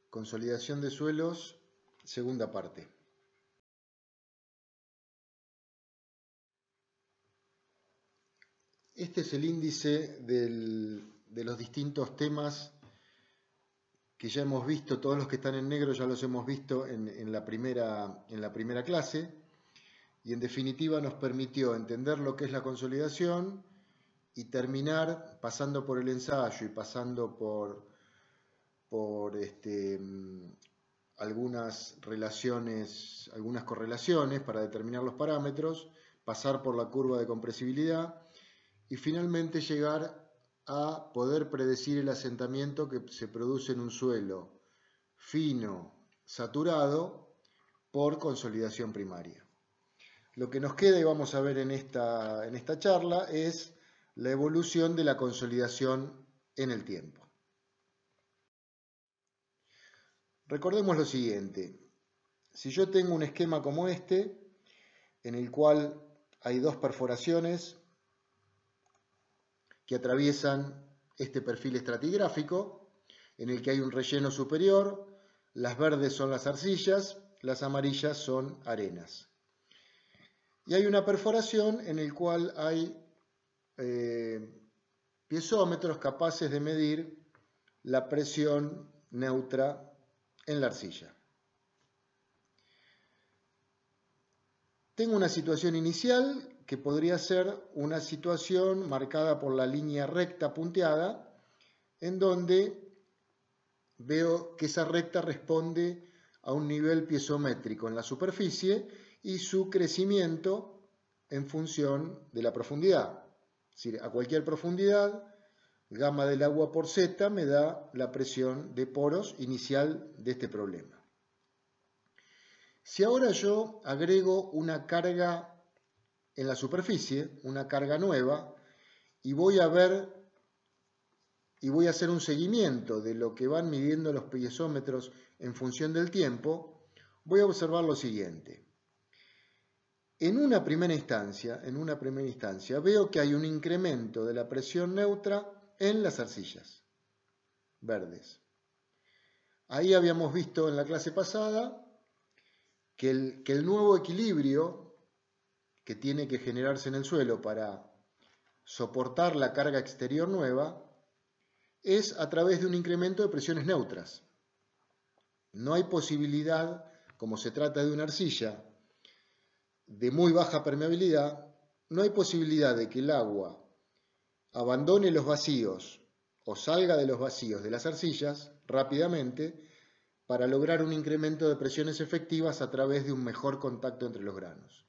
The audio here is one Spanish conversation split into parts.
Consolidación de suelos, segunda parte. Este es el índice de los distintos temas que ya hemos visto. Todos los que están en negro ya los hemos visto en la primera clase, y en definitiva nos permitió entender lo que es la consolidación y terminar pasando por el ensayo y pasando por algunas correlaciones para determinar los parámetros, pasar por la curva de compresibilidad y finalmente llegar a poder predecir el asentamiento que se produce en un suelo fino, saturado, por consolidación primaria. Lo que nos queda, y vamos a ver en esta charla, es la evolución de la consolidación en el tiempo. Recordemos lo siguiente: si yo tengo un esquema como este, en el cual hay dos perforaciones que atraviesan este perfil estratigráfico, en el que hay un relleno superior, las verdes son las arcillas, las amarillas son arenas. Y hay una perforación en el cual hay piezómetros capaces de medir la presión neutra en la arcilla. Tengo una situación inicial que podría ser una situación marcada por la línea recta punteada, en donde veo que esa recta responde a un nivel piezométrico en la superficie y su crecimiento en función de la profundidad. Es decir, a cualquier profundidad, gamma del agua por Z me da la presión de poros inicial de este problema. Si ahora yo agrego una carga en la superficie, una carga nueva, y voy a ver y voy a hacer un seguimiento de lo que van midiendo los piezómetros en función del tiempo, voy a observar lo siguiente. En una primera instancia veo que hay un incremento de la presión neutra en las arcillas verdes. Ahí habíamos visto en la clase pasada que el nuevo equilibrio que tiene que generarse en el suelo para soportar la carga exterior nueva es a través de un incremento de presiones neutras. No hay posibilidad, como se trata de una arcilla de muy baja permeabilidad, no hay posibilidad de que el agua abandone los vacíos o salga de los vacíos de las arcillas rápidamente para lograr un incremento de presiones efectivas a través de un mejor contacto entre los granos.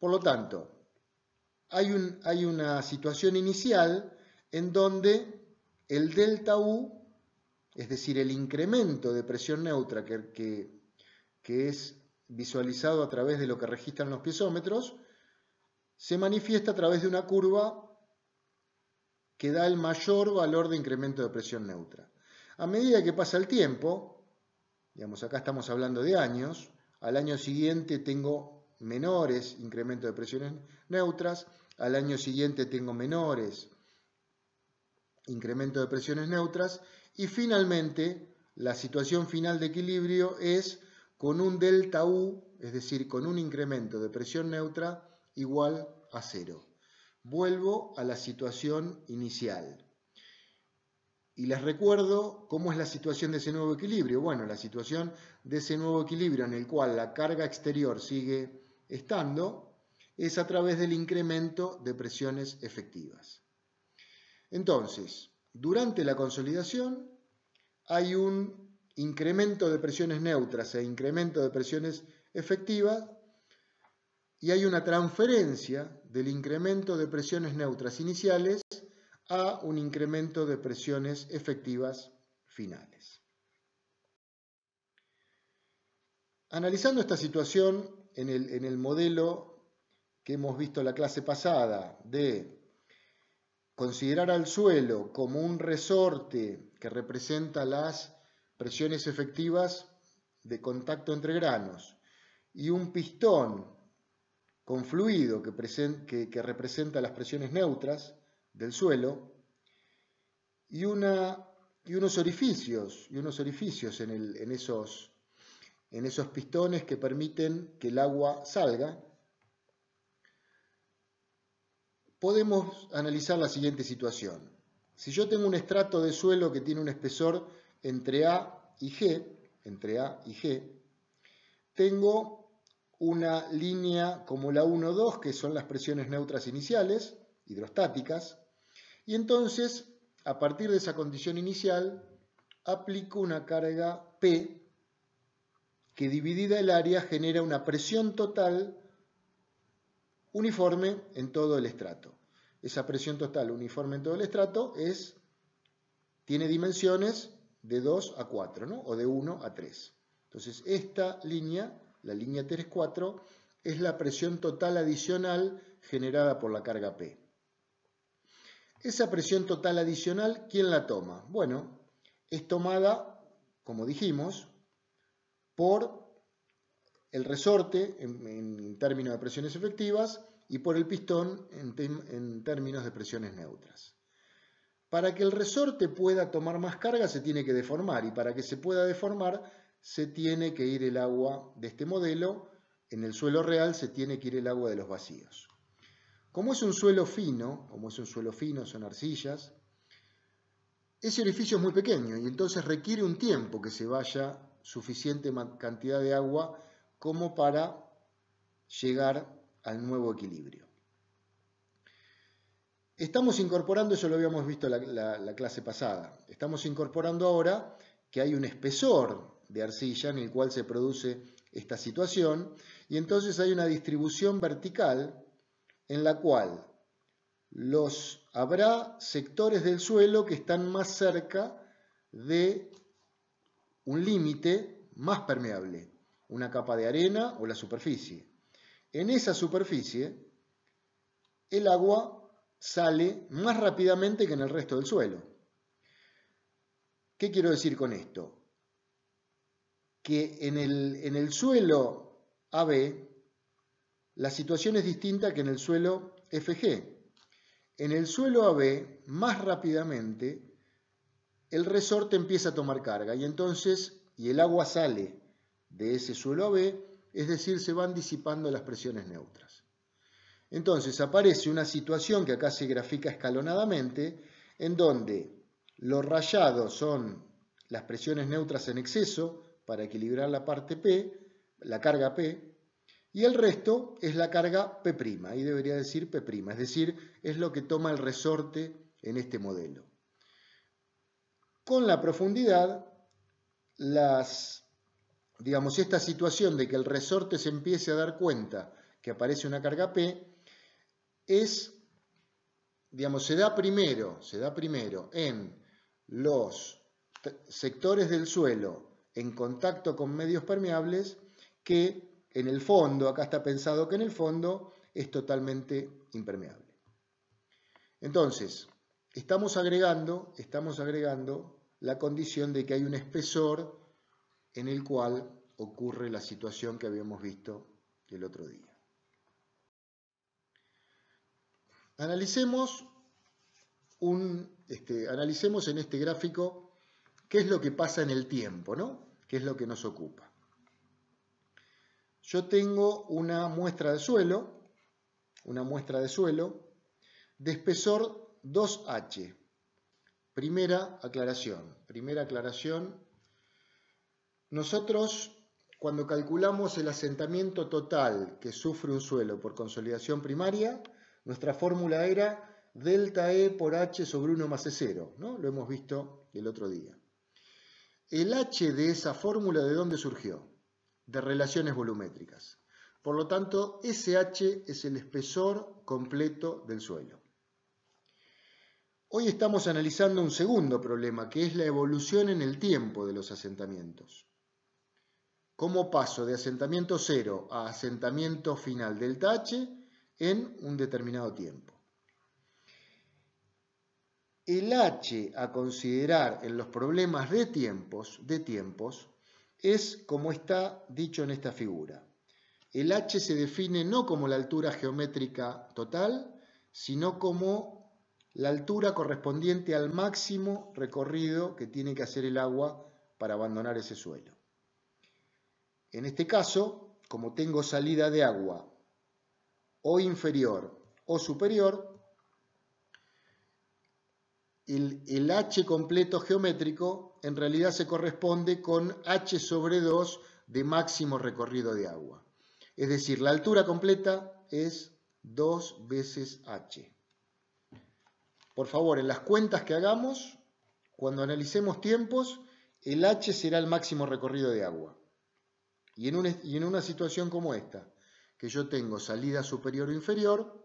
Por lo tanto, hay una situación inicial en donde el delta U, es decir, el incremento de presión neutra que es visualizado a través de lo que registran los piezómetros, se manifiesta a través de una curva que da el mayor valor de incremento de presión neutra. A medida que pasa el tiempo, digamos, acá estamos hablando de años, al año siguiente tengo menores incrementos de presiones neutras, al año siguiente tengo menores incrementos de presiones neutras, y finalmente la situación final de equilibrio es con un delta U, es decir, con un incremento de presión neutra igual a 0. Vuelvo a la situación inicial. Y les recuerdo cómo es la situación de ese nuevo equilibrio. Bueno, la situación de ese nuevo equilibrio en el cual la carga exterior sigue estando es a través del incremento de presiones efectivas. Entonces, durante la consolidación hay un incremento de presiones neutras e incremento de presiones efectivas, y hay una transferencia del incremento de presiones neutras iniciales a un incremento de presiones efectivas finales. Analizando esta situación en el modelo que hemos visto en la clase pasada de considerar al suelo como un resorte que representa las presiones efectivas de contacto entre granos y un pistón con fluido que representa las presiones neutras del suelo, y una y unos orificios en esos pistones que permiten que el agua salga, podemos analizar la siguiente situación. Si yo tengo un estrato de suelo que tiene un espesor entre A y G, tengo una línea como la 1,2, que son las presiones neutras iniciales, hidrostáticas, y entonces, a partir de esa condición inicial, aplico una carga P, que dividida el área genera una presión total uniforme en todo el estrato. Esa presión total uniforme en todo el estrato tiene dimensiones de 2 a 4, ¿no? O de 1 a 3. Entonces, esta línea, la línea 3,4, es la presión total adicional generada por la carga P. Esa presión total adicional, ¿quién la toma? Bueno, es tomada, como dijimos, por el resorte en términos de presiones efectivas y por el pistón en términos de presiones neutras. Para que el resorte pueda tomar más carga se tiene que deformar, y para que se pueda deformar se tiene que ir el agua de este modelo. En el suelo real se tiene que ir el agua de los vacíos. Como es un suelo fino, son arcillas, ese orificio es muy pequeño y entonces requiere un tiempo que se vaya suficiente cantidad de agua como para llegar al nuevo equilibrio. Estamos incorporando, eso lo habíamos visto la clase pasada, estamos incorporando ahora que hay un espesor de arcilla en el cual se produce esta situación, y entonces hay una distribución vertical en la cual habrá sectores del suelo que están más cerca de un límite más permeable, una capa de arena o la superficie. En esa superficie, el agua sale más rápidamente que en el resto del suelo. ¿Qué quiero decir con esto? Que en el suelo AB, la situación es distinta que en el suelo FG. En el suelo AB, más rápidamente, el resorte empieza a tomar carga y el agua sale de ese suelo AB, es decir, se van disipando las presiones neutras. Entonces aparece una situación que acá se grafica escalonadamente, en donde los rayados son las presiones neutras en exceso para equilibrar la parte P, la carga P, y el resto es la carga P', ahí debería decir P', es decir, es lo que toma el resorte en este modelo. Con la profundidad, esta situación de que el resorte se empiece a dar cuenta que aparece una carga P, se da primero en los sectores del suelo en contacto con medios permeables que en el fondo, acá está pensado que en el fondo es totalmente impermeable. Entonces, estamos agregando la condición de que hay un espesor en el cual ocurre la situación que habíamos visto el otro día. Analicemos en este gráfico qué es lo que pasa en el tiempo, ¿no? ¿Qué es lo que nos ocupa? Yo tengo una muestra de suelo de espesor 2H. Primera aclaración. Nosotros, cuando calculamos el asentamiento total que sufre un suelo por consolidación primaria, nuestra fórmula era delta E por H sobre 1 más E0, ¿no? Lo hemos visto el otro día. El H de esa fórmula, ¿de dónde surgió? De relaciones volumétricas. Por lo tanto, ese H es el espesor completo del suelo. Hoy estamos analizando un segundo problema, que es la evolución en el tiempo de los asentamientos. ¿Cómo paso de asentamiento cero a asentamiento final delta H en un determinado tiempo? El H a considerar en los problemas de tiempos es como está dicho en esta figura. El H se define no como la altura geométrica total, sino como la altura correspondiente al máximo recorrido que tiene que hacer el agua para abandonar ese suelo. En este caso, como tengo salida de agua o inferior o superior, el H completo geométrico en realidad se corresponde con H sobre 2 de máximo recorrido de agua. Es decir, la altura completa es 2 veces H. Por favor, en las cuentas que hagamos, cuando analicemos el H será el máximo recorrido de agua. Y en una situación como esta, que yo tengo salida superior o inferior,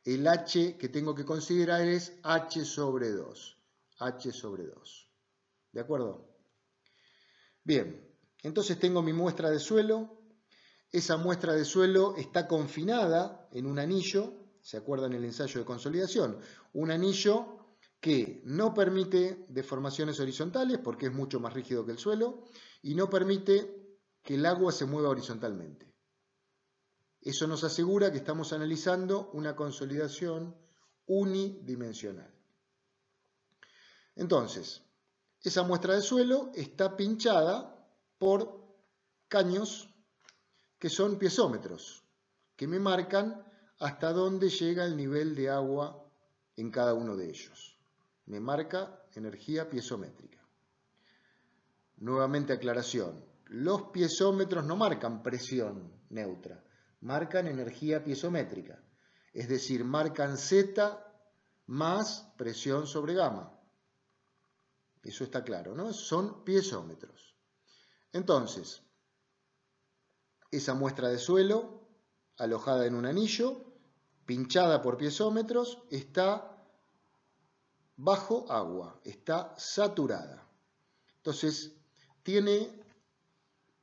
el H que tengo que considerar es H sobre 2. H sobre 2. ¿De acuerdo? Bien, entonces tengo mi muestra de suelo. Esa muestra de suelo está confinada en un anillo. ¿Se acuerdan el ensayo de consolidación? Un anillo que no permite deformaciones horizontales porque es mucho más rígido que el suelo y no permite que el agua se mueva horizontalmente. Eso nos asegura que estamos analizando una consolidación unidimensional. Entonces, esa muestra de suelo está pinchada por caños que son piezómetros, que me marcan hasta dónde llega el nivel de agua en cada uno de ellos. Me marca energía piezométrica. Nuevamente aclaración, los piezómetros no marcan presión neutra, marcan energía piezométrica, es decir, marcan Z más presión sobre gamma. Eso está claro, ¿no? Son piezómetros. Entonces, esa muestra de suelo, alojada en un anillo, pinchada por piezómetros, está bajo agua, está saturada. Entonces, tiene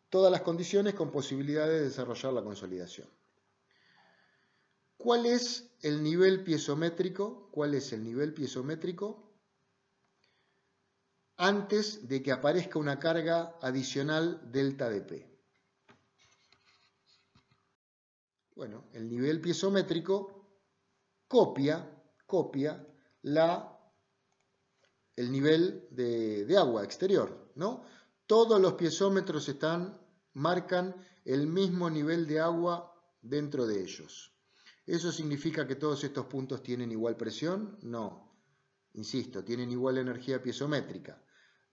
todas las condiciones con posibilidad de desarrollar la consolidación. ¿Cuál es el nivel piezométrico? ¿Cuál es el nivel piezométrico antes de que aparezca una carga adicional delta de P? Bueno, el nivel piezométrico copia el nivel de agua exterior, ¿no? Todos los piezómetros marcan el mismo nivel de agua dentro de ellos. ¿Eso significa que todos estos puntos tienen igual presión? No. Insisto, tienen igual energía piezométrica.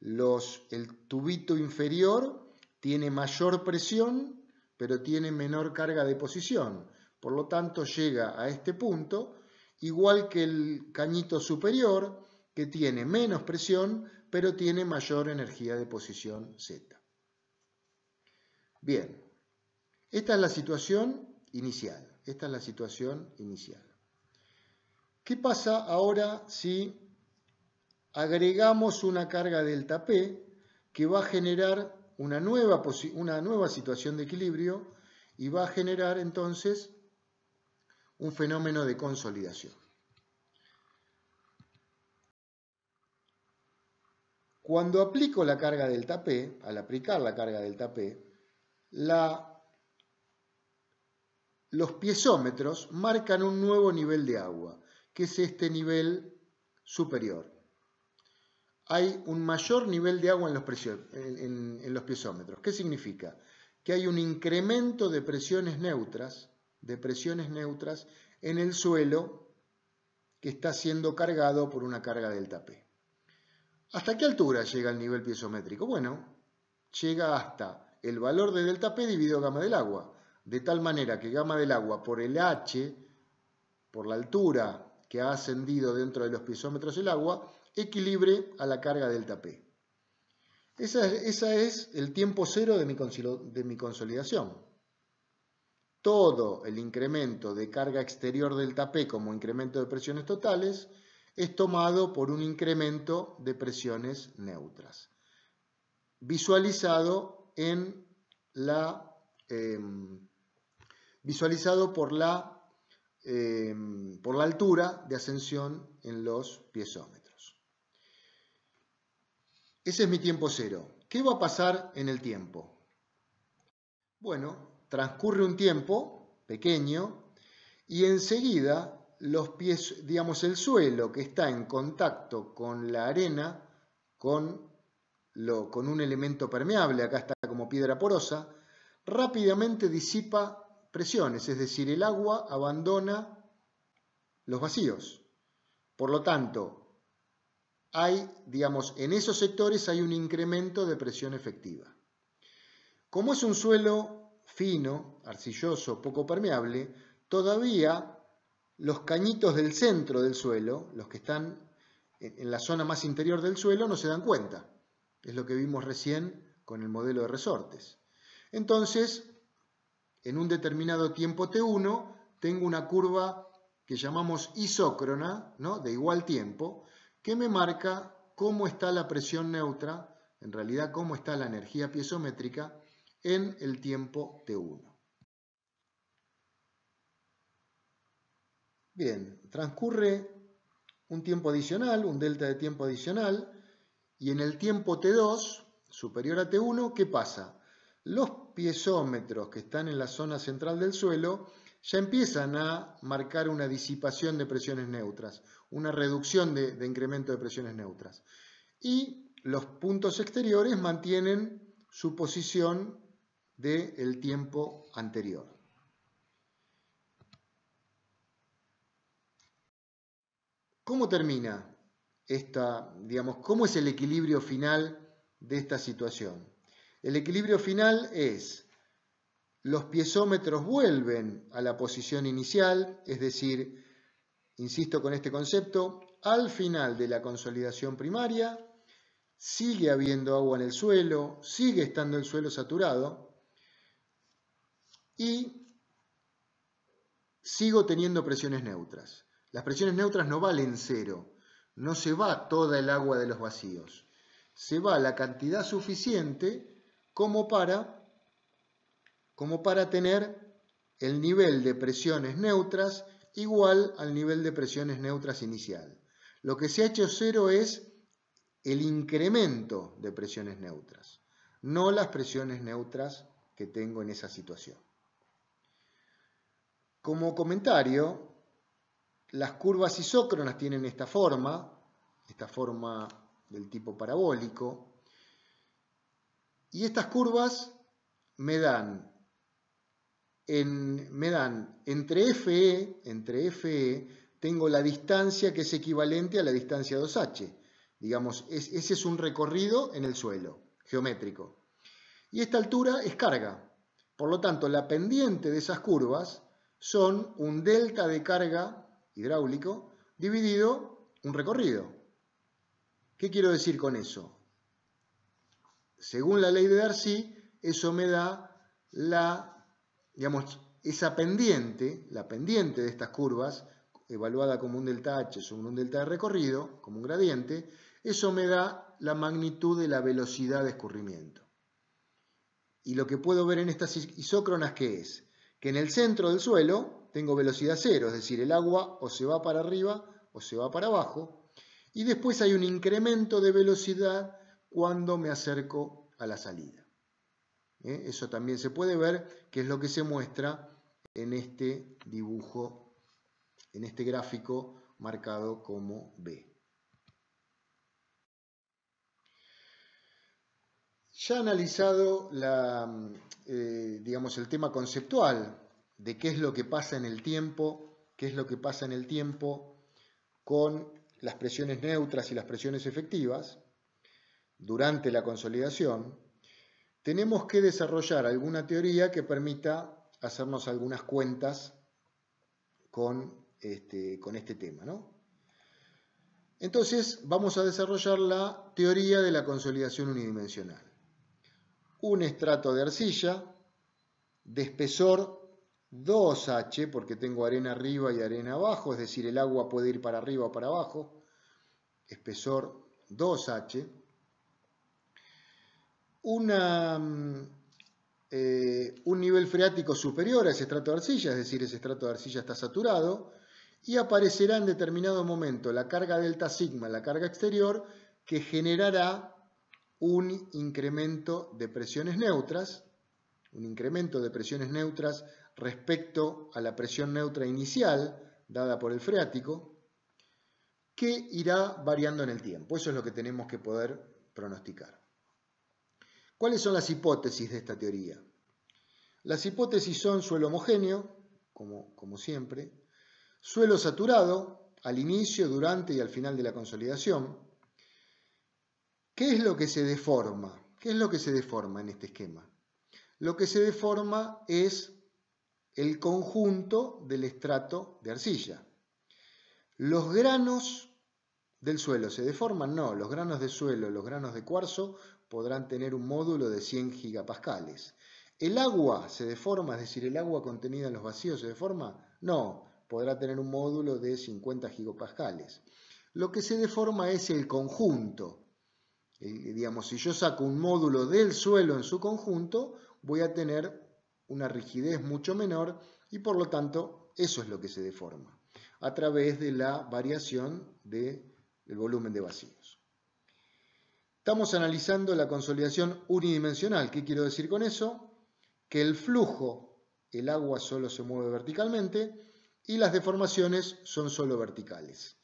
El tubito inferior tiene mayor presión, pero tiene menor carga de posición. Por lo tanto, llega a este punto, igual que el cañito superior, que tiene menos presión, pero tiene mayor energía de posición Z. Bien, esta es la situación inicial. Esta es la situación inicial. ¿Qué pasa ahora si agregamos una carga delta P que va a generar una nueva situación de equilibrio y va a generar entonces un fenómeno de consolidación? Cuando aplico la carga delta P, al aplicar la carga delta P, los piezómetros marcan un nuevo nivel de agua, que es este nivel superior. Hay un mayor nivel de agua en los piezómetros. ¿Qué significa? Que hay un incremento de presiones neutras en el suelo que está siendo cargado por una carga delta P. ¿Hasta qué altura llega el nivel piezométrico? Bueno, llega hasta el valor de delta P dividido gamma del agua, de tal manera que gamma del agua por el H, por la altura que ha ascendido dentro de los piezómetros el agua, equilibre a la carga delta P. Ese es el tiempo cero de mi consolidación. Todo el incremento de carga exterior delta P como incremento de presiones totales es tomado por un incremento de presiones neutras, visualizado por la altura de ascensión en los piezómetros. Ese es mi tiempo cero. ¿Qué va a pasar en el tiempo? Bueno, transcurre un tiempo pequeño y enseguida los pies, digamos, el suelo que está en contacto con la arena, con un elemento permeable, acá está como piedra porosa, rápidamente disipa presiones, es decir, el agua abandona los vacíos. Por lo tanto, hay, digamos, en esos sectores hay un incremento de presión efectiva. Como es un suelo fino, arcilloso, poco permeable, todavía los cañitos del centro del suelo, los que están en la zona más interior del suelo, no se dan cuenta. Es lo que vimos recién con el modelo de resortes. Entonces, en un determinado tiempo T1, tengo una curva que llamamos isócrona, ¿no?, de igual tiempo, que me marca cómo está la presión neutra, en realidad cómo está la energía piezométrica en el tiempo T1. Bien, transcurre un tiempo adicional, un delta de tiempo adicional, y en el tiempo T2, superior a T1, ¿qué pasa? Los piezómetros que están en la zona central del suelo ya empiezan a marcar una disipación de presiones neutras, una reducción de incremento de presiones neutras. Y los puntos exteriores mantienen su posición del tiempo anterior. ¿Cómo termina esta, digamos, cómo es el equilibrio final de esta situación? El equilibrio final es: los piezómetros vuelven a la posición inicial, es decir, insisto con este concepto, al final de la consolidación primaria, sigue habiendo agua en el suelo, sigue estando el suelo saturado y sigo teniendo presiones neutras. Las presiones neutras no valen cero, no se va toda el agua de los vacíos, se va la cantidad suficiente como para tener el nivel de presiones neutras igual al nivel de presiones neutras inicial. Lo que se ha hecho cero es el incremento de presiones neutras, no las presiones neutras que tengo en esa situación. Como comentario, las curvas isócronas tienen esta forma del tipo parabólico, y estas curvas me dan entre FE, tengo la distancia que es equivalente a la distancia 2H. Digamos, ese es un recorrido en el suelo, geométrico. Y esta altura es carga. Por lo tanto, la pendiente de esas curvas son un delta de carga hidráulico dividido un recorrido. ¿Qué quiero decir con eso? Según la ley de Darcy, eso me da esa pendiente, la pendiente de estas curvas, evaluada como un delta H sobre un delta de recorrido, como un gradiente, eso me da la magnitud de la velocidad de escurrimiento. Y lo que puedo ver en estas isócronas, ¿qué es? Que en el centro del suelo tengo velocidad cero, es decir, el agua o se va para arriba o se va para abajo, y después hay un incremento de velocidad cuando me acerco a la salida. Eso también se puede ver, que es lo que se muestra en este dibujo, en este gráfico marcado como B. Ya analizado el tema conceptual de qué es lo que pasa en el tiempo, con las presiones neutras y las presiones efectivas durante la consolidación, tenemos que desarrollar alguna teoría que permita hacernos algunas cuentas con este tema, ¿no? Entonces vamos a desarrollar la teoría de la consolidación unidimensional. Un estrato de arcilla de espesor 2H, porque tengo arena arriba y arena abajo, es decir, el agua puede ir para arriba o para abajo, espesor 2H, un nivel freático superior a ese estrato de arcilla, es decir, ese estrato de arcilla está saturado, y aparecerá en determinado momento la carga delta sigma, la carga exterior, que generará un incremento de presiones neutras, respecto a la presión neutra inicial dada por el freático, que irá variando en el tiempo. Eso es lo que tenemos que poder pronosticar. ¿Cuáles son las hipótesis de esta teoría? Las hipótesis son suelo homogéneo, como siempre, suelo saturado al inicio, durante y al final de la consolidación. ¿Qué es lo que se deforma? ¿Qué es lo que se deforma en este esquema? Lo que se deforma es el conjunto del estrato de arcilla. ¿Los granos del suelo se deforman? No, los granos de suelo, los granos de cuarzo podrán tener un módulo de 100 gigapascales. ¿El agua se deforma? Es decir, ¿el agua contenida en los vacíos se deforma? No, podrá tener un módulo de 50 gigapascales. Lo que se deforma es el conjunto. Digamos, si yo saco un módulo del suelo en su conjunto, voy a tener una rigidez mucho menor y por lo tanto eso es lo que se deforma a través de la variación del volumen de vacíos. Estamos analizando la consolidación unidimensional. ¿Qué quiero decir con eso? Que el flujo, el agua solo se mueve verticalmente y las deformaciones son solo verticales.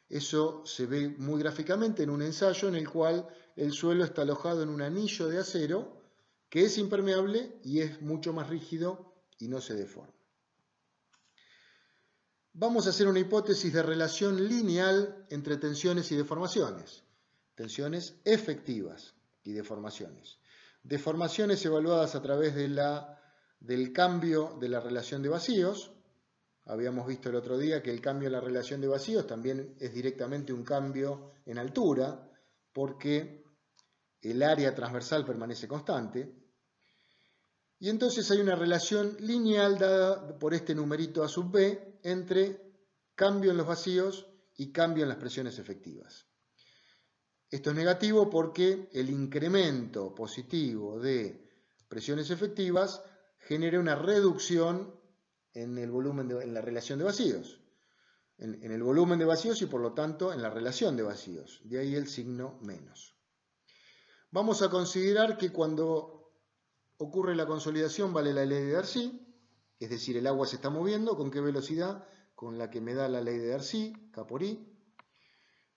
Eso se ve muy gráficamente en un ensayo en el cual el suelo está alojado en un anillo de acero que es impermeable y es mucho más rígido y no se deforma. Vamos a hacer una hipótesis de relación lineal entre tensiones y deformaciones. Tensiones efectivas y deformaciones. Deformaciones evaluadas a través del cambio de la relación de vacíos. Habíamos visto el otro día que el cambio en la relación de vacíos también es directamente un cambio en altura, porque el área transversal permanece constante. Y entonces hay una relación lineal dada por este numerito A sub B entre cambio en los vacíos y cambio en las presiones efectivas. Esto es negativo porque el incremento positivo de presiones efectivas genera una reducción en el volumen en la relación de vacíos, en el volumen de vacíos y por lo tanto en la relación de vacíos, de ahí el signo menos. Vamos a considerar que cuando ocurre la consolidación vale la ley de Darcy, es decir, el agua se está moviendo, ¿con qué velocidad? Con la que me da la ley de Darcy, K por I.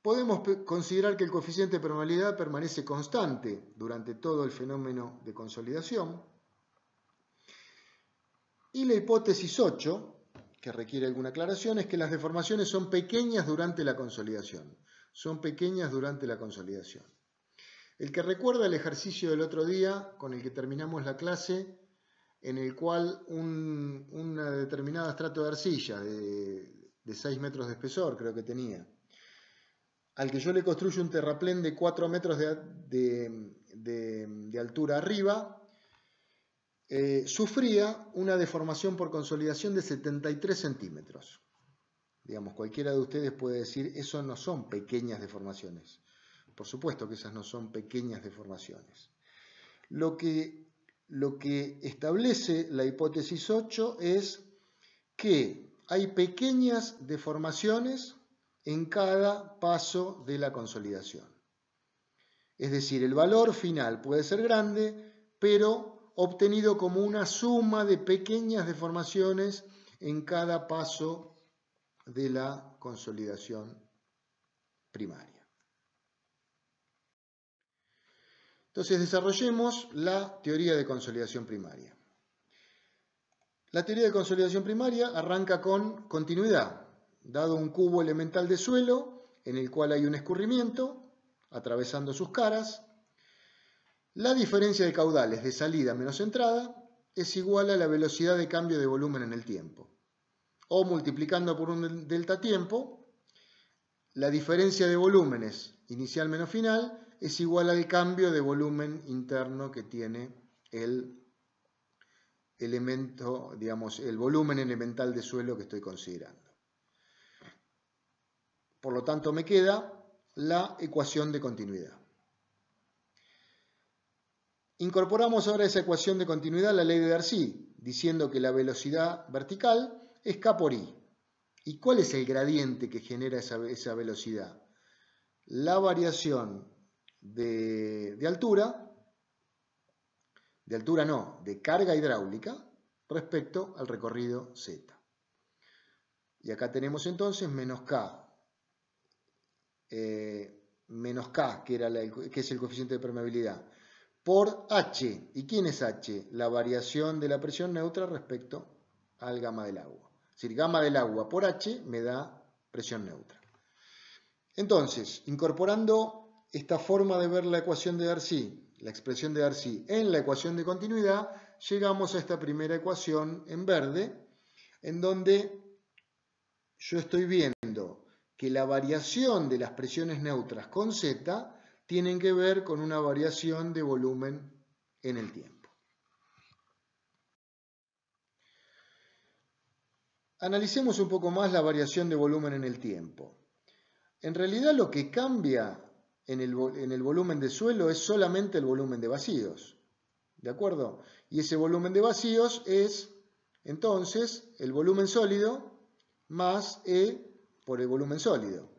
Podemos considerar que el coeficiente de permeabilidad permanece constante durante todo el fenómeno de consolidación. Y la hipótesis 8, que requiere alguna aclaración, es que las deformaciones son pequeñas durante la consolidación. Son pequeñas durante la consolidación. El que recuerda el ejercicio del otro día, con el que terminamos la clase, en el cual un determinado estrato de arcilla de 6 metros de espesor, creo que tenía, al que yo le construyo un terraplén de 4 metros de altura arriba, sufría una deformación por consolidación de 73 centímetros. Digamos, cualquiera de ustedes puede decir, eso no son pequeñas deformaciones. Por supuesto que esas no son pequeñas deformaciones. Lo que establece la hipótesis 8 es que hay pequeñas deformaciones en cada paso de la consolidación. Es decir, el valor final puede ser grande, pero obtenido como una suma de pequeñas deformaciones en cada paso de la consolidación primaria. Entonces desarrollemos la teoría de consolidación primaria. La teoría de consolidación primaria arranca con continuidad, dado un cubo elemental de suelo en el cual hay un escurrimiento atravesando sus caras. La diferencia de caudales de salida menos entrada es igual a la velocidad de cambio de volumen en el tiempo. O multiplicando por un delta tiempo, la diferencia de volúmenes inicial menos final es igual al cambio de volumen interno que tiene el elemento, digamos, el volumen elemental de suelo que estoy considerando. Por lo tanto, me queda la ecuación de continuidad. Incorporamos ahora a esa ecuación de continuidad la ley de Darcy, diciendo que la velocidad vertical es K por I. ¿Y cuál es el gradiente que genera esa velocidad? La variación de carga hidráulica respecto al recorrido Z. Y acá tenemos entonces menos K, que es el coeficiente de permeabilidad, por H. ¿Y quién es H? La variación de la presión neutra respecto al gamma del agua. Es decir, gamma del agua por H me da presión neutra. Entonces, incorporando esta forma de ver la ecuación de Darcy, la expresión de Darcy en la ecuación de continuidad, llegamos a esta primera ecuación en verde, en donde yo estoy viendo que la variación de las presiones neutras con Z tienen que ver con una variación de volumen en el tiempo. Analicemos un poco más la variación de volumen en el tiempo. En realidad lo que cambia en el volumen de suelo es solamente el volumen de vacíos. ¿De acuerdo? Y ese volumen de vacíos es entonces el volumen sólido más E por el volumen sólido.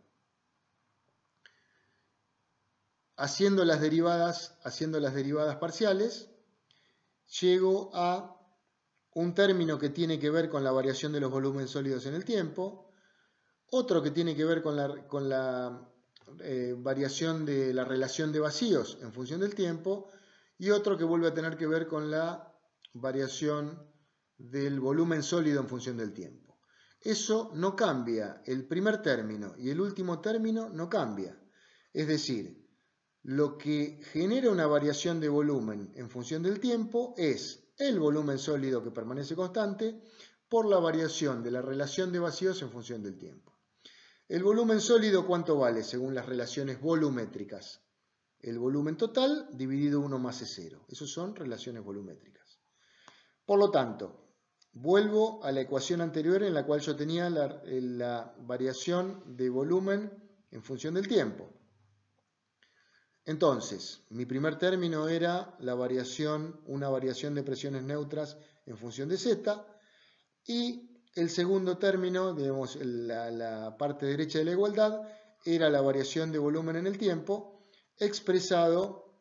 Haciendo las derivadas parciales, llego a un término que tiene que ver con la variación de los volúmenes sólidos en el tiempo, otro que tiene que ver con la variación de la relación de vacíos en función del tiempo, y otro que vuelve a tener que ver con la variación del volumen sólido en función del tiempo. Eso no cambia, el primer término y el último término no cambia. Es decir, lo que genera una variación de volumen en función del tiempo es el volumen sólido que permanece constante por la variación de la relación de vacíos en función del tiempo. ¿El volumen sólido cuánto vale según las relaciones volumétricas? El volumen total dividido 1 más E0. Esas son relaciones volumétricas. Por lo tanto, vuelvo a la ecuación anterior en la cual yo tenía la variación de volumen en función del tiempo. Entonces, mi primer término era una variación de presiones neutras en función de Z, y el segundo término, digamos, la parte derecha de la igualdad, era la variación de volumen en el tiempo, expresado,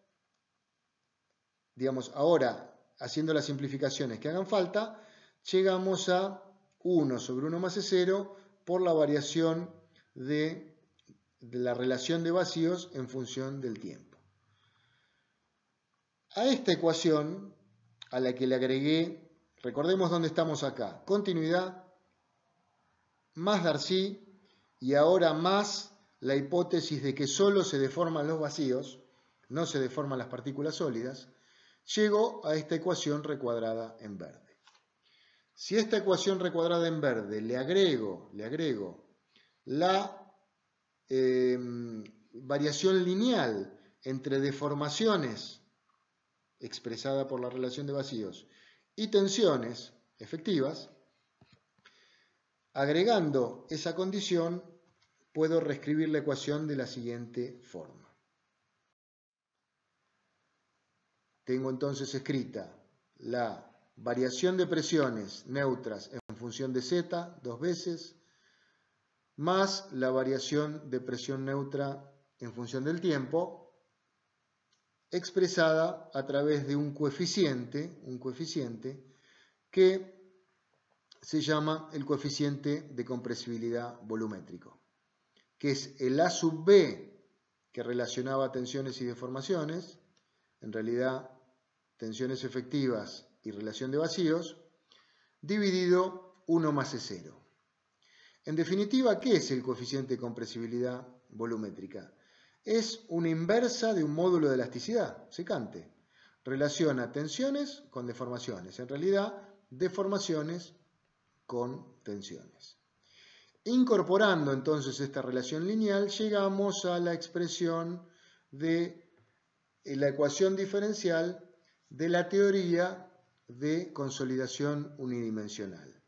digamos, ahora, haciendo las simplificaciones que hagan falta, llegamos a 1 sobre 1 más E0 por la variación de la relación de vacíos en función del tiempo. A esta ecuación, a la que le agregué, recordemos dónde estamos acá, continuidad, más Darcy, y ahora más la hipótesis de que solo se deforman los vacíos, no se deforman las partículas sólidas, llego a esta ecuación recuadrada en verde. Si a esta ecuación recuadrada en verde le agrego la variación lineal entre deformaciones expresada por la relación de vacíos y tensiones efectivas, agregando esa condición puedo reescribir la ecuación de la siguiente forma. Tengo entonces escrita la variación de presiones neutras en función de Z dos veces, más la variación de presión neutra en función del tiempo, expresada a través de un coeficiente que se llama el coeficiente de compresibilidad volumétrico, que es el A sub B que relacionaba tensiones y deformaciones, en realidad tensiones efectivas y relación de vacíos, dividido 1 más E0. En definitiva, ¿qué es el coeficiente de compresibilidad volumétrica? Es una inversa de un módulo de elasticidad, secante. Relaciona tensiones con deformaciones, en realidad deformaciones con tensiones. Incorporando entonces esta relación lineal, llegamos a la expresión de la ecuación diferencial de la teoría de consolidación unidimensional.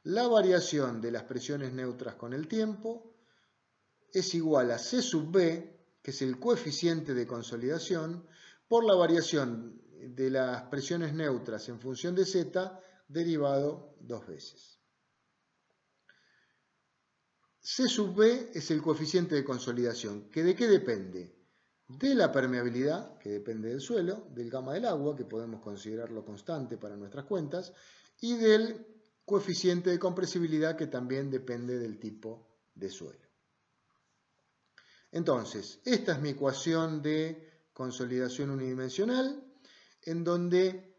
La variación de las presiones neutras con el tiempo es igual a C sub B, que es el coeficiente de consolidación, por la variación de las presiones neutras en función de Z derivado dos veces. C sub B es el coeficiente de consolidación, que ¿de qué depende? De la permeabilidad, que depende del suelo, del gamma del agua, que podemos considerarlo constante para nuestras cuentas, y del coeficiente de compresibilidad que también depende del tipo de suelo. Entonces, esta es mi ecuación de consolidación unidimensional, en donde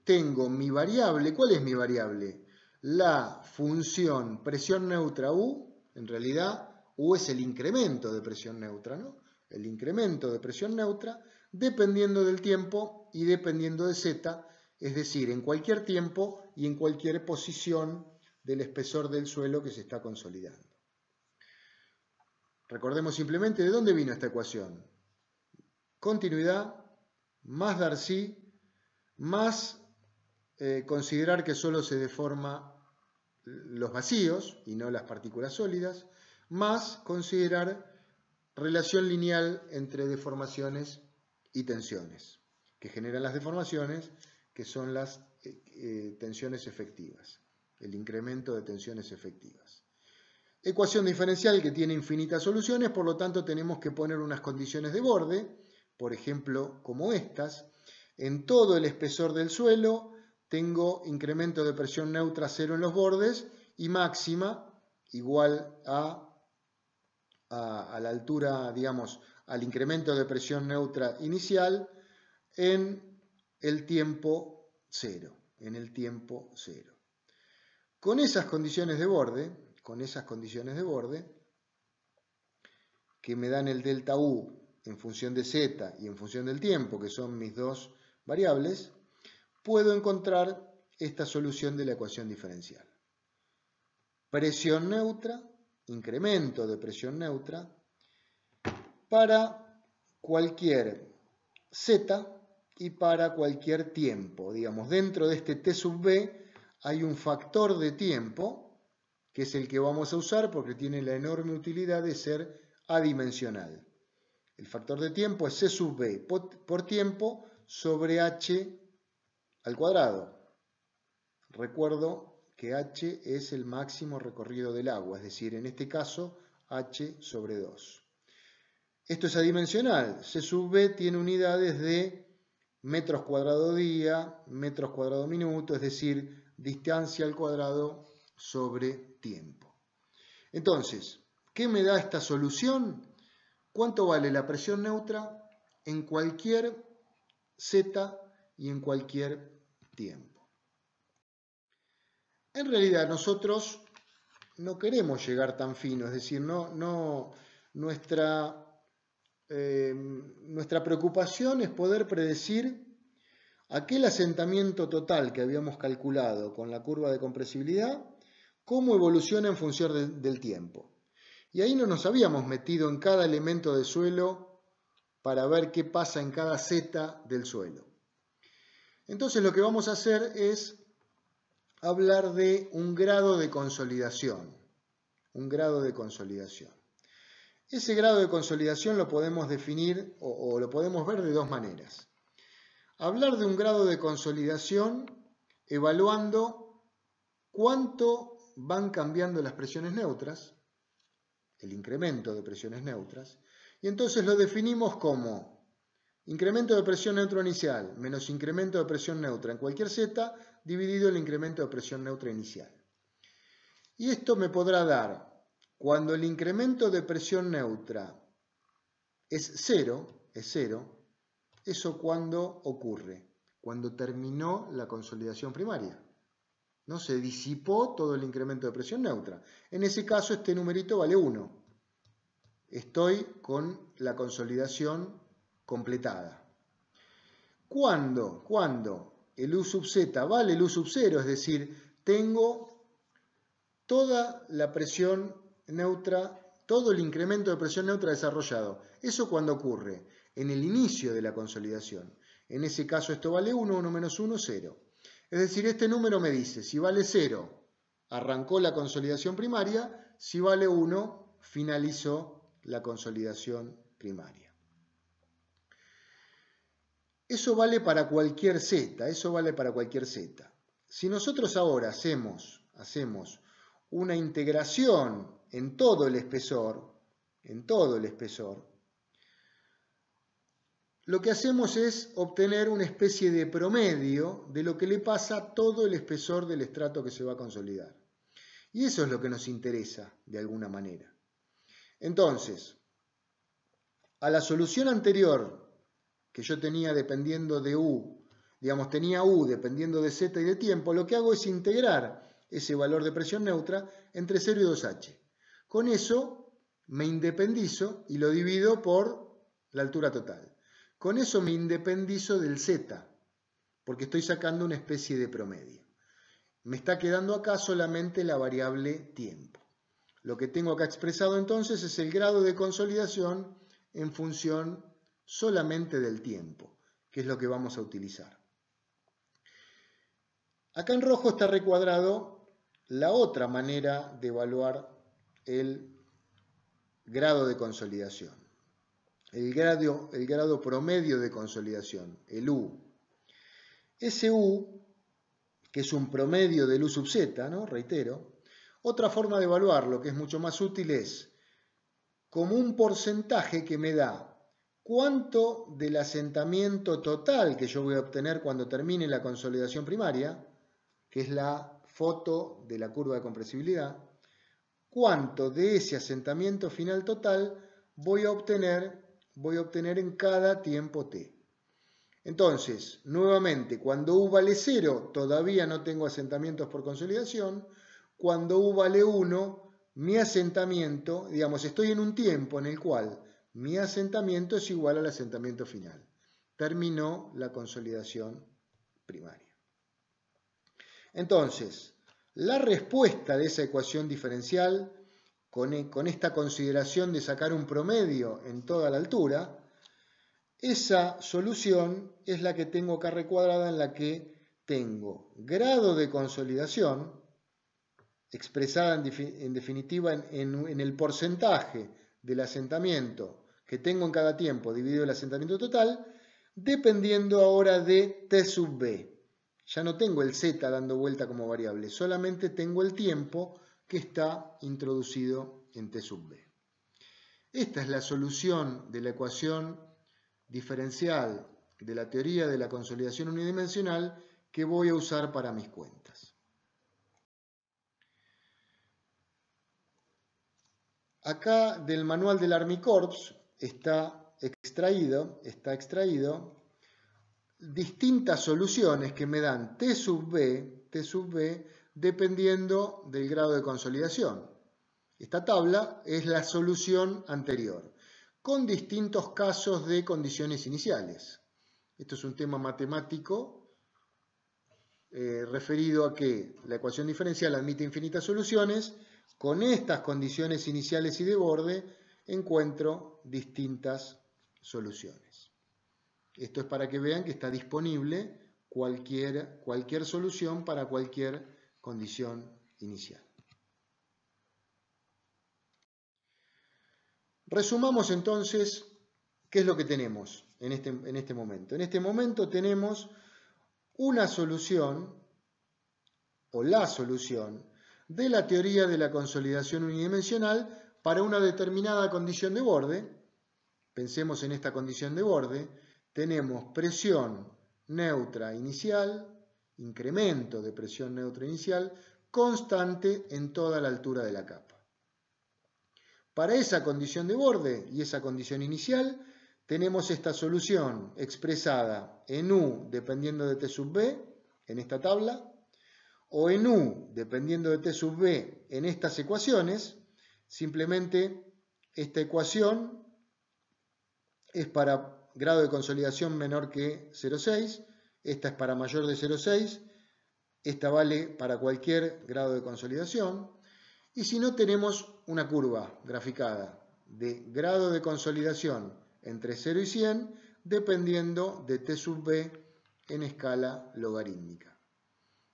tengo mi variable. ¿Cuál es mi variable? La función presión neutra U. En realidad, U es el incremento de presión neutra, ¿no? El incremento de presión neutra dependiendo del tiempo y dependiendo de Z, es decir, en cualquier tiempo y en cualquier posición del espesor del suelo que se está consolidando. Recordemos simplemente de dónde vino esta ecuación. Continuidad más Darcy más considerar que solo se deforma los vacíos y no las partículas sólidas, más considerar relación lineal entre deformaciones y tensiones, que generan las deformaciones, que son las tensiones efectivas, el incremento de tensiones efectivas. Ecuación diferencial que tiene infinitas soluciones, por lo tanto tenemos que poner unas condiciones de borde, por ejemplo, como estas. En todo el espesor del suelo tengo incremento de presión neutra 0 en los bordes y máxima igual a la altura, digamos, al incremento de presión neutra inicial en el tiempo 0, Con esas condiciones de borde, que me dan el delta U en función de Z y en función del tiempo, que son mis dos variables, puedo encontrar esta solución de la ecuación diferencial. Presión neutra, incremento de presión neutra, para cualquier Z y para cualquier tiempo. Digamos, dentro de este T sub B hay un factor de tiempo, que es el que vamos a usar porque tiene la enorme utilidad de ser adimensional. El factor de tiempo es C sub B por tiempo sobre H al cuadrado. Recuerdo que H es el máximo recorrido del agua, es decir, en este caso H sobre 2. Esto es adimensional. C sub B tiene unidades de metros cuadrado día, metros cuadrado minuto, es decir, distancia al cuadrado sobre tiempo. Entonces, ¿qué me da esta solución? ¿Cuánto vale la presión neutra en cualquier Z y en cualquier tiempo? En realidad nosotros no queremos llegar tan fino, es decir, nuestra preocupación es poder predecir aquel asentamiento total que habíamos calculado con la curva de compresibilidad, cómo evoluciona en función del tiempo. Y ahí no nos habíamos metido en cada elemento del suelo para ver qué pasa en cada Z del suelo. Entonces lo que vamos a hacer es hablar de un grado de consolidación. Ese grado de consolidación lo podemos definir o lo podemos ver de dos maneras. Hablar de un grado de consolidación evaluando cuánto van cambiando las presiones neutras, el incremento de presiones neutras, y entonces lo definimos como incremento de presión neutra inicial menos incremento de presión neutra en cualquier Z dividido el incremento de presión neutra inicial. Y esto me podrá dar, cuando el incremento de presión neutra es cero, ¿eso cuándo ocurre? Cuando terminó la consolidación primaria. ¿No? Se disipó todo el incremento de presión neutra. En ese caso este numerito vale 1. Estoy con la consolidación completada. Cuando el U sub Z vale el U sub 0, es decir, tengo toda la presión neutra, todo el incremento de presión neutra desarrollado. ¿Eso cuándo ocurre? En el inicio de la consolidación. En ese caso esto vale 1, 1 menos 1, 0. Es decir, este número me dice, si vale 0, arrancó la consolidación primaria, si vale 1, finalizó la consolidación primaria. Eso vale para cualquier Z, Si nosotros ahora hacemos una integración en todo el espesor, lo que hacemos es obtener una especie de promedio de lo que le pasa a todo el espesor del estrato que se va a consolidar. Y eso es lo que nos interesa de alguna manera. Entonces, a la solución anterior que yo tenía dependiendo de U, digamos, tenía U dependiendo de Z y de tiempo, lo que hago es integrar ese valor de presión neutra entre 0 y 2H. Con eso me independizo y lo divido por la altura total. Con eso me independizo del Z, porque estoy sacando una especie de promedio. Me está quedando acá solamente la variable tiempo. Lo que tengo acá expresado entonces es el grado de consolidación en función solamente del tiempo, que es lo que vamos a utilizar. Acá en rojo está recuadrado la otra manera de evaluar el grado de consolidación. El grado promedio de consolidación, el U. Ese U, que es un promedio del U sub Z, ¿no? Reitero, otra forma de evaluarlo, que es mucho más útil, es como un porcentaje que me da cuánto del asentamiento total que yo voy a obtener cuando termine la consolidación primaria, que es la foto de la curva de compresibilidad, cuánto de ese asentamiento final total voy a obtener en cada tiempo t. Entonces, nuevamente, cuando U vale 0, todavía no tengo asentamientos por consolidación. Cuando U vale 1, mi asentamiento, digamos, estoy en un tiempo en el cual mi asentamiento es igual al asentamiento final. Terminó la consolidación primaria. Entonces, la respuesta de esa ecuación diferencial, con esta consideración de sacar un promedio en toda la altura, esa solución es la que tengo acá recuadrada, en la que tengo grado de consolidación, expresada en definitiva en el porcentaje del asentamiento que tengo en cada tiempo dividido el asentamiento total, dependiendo ahora de T sub B. Ya no tengo el Z dando vuelta como variable, solamente tengo el tiempo que está introducido en T sub B. Esta es la solución de la ecuación diferencial de la teoría de la consolidación unidimensional que voy a usar para mis cuentas. Acá del manual del Army Corps está extraído distintas soluciones que me dan T sub B dependiendo del grado de consolidación. Esta tabla es la solución anterior, con distintos casos de condiciones iniciales. Esto es un tema matemático referido a que la ecuación diferencial admite infinitas soluciones. Con estas condiciones iniciales y de borde encuentro distintas soluciones. Esto es para que vean que está disponible cualquier solución para cualquier condición inicial. Resumamos entonces qué es lo que tenemos en este momento. En este momento tenemos una solución, o la solución, de la teoría de la consolidación unidimensional para una determinada condición de borde. Pensemos en esta condición de borde. Tenemos presión neutra inicial, incremento de presión neutra inicial, constante en toda la altura de la capa. Para esa condición de borde y esa condición inicial, tenemos esta solución expresada en U dependiendo de T sub B, en esta tabla, o en U dependiendo de T sub B en estas ecuaciones. Simplemente esta ecuación es para grado de consolidación menor que 0,6, esta es para mayor de 0,6, esta vale para cualquier grado de consolidación. Y si no, tenemos una curva graficada de grado de consolidación entre 0 y 100, dependiendo de T sub B en escala logarítmica.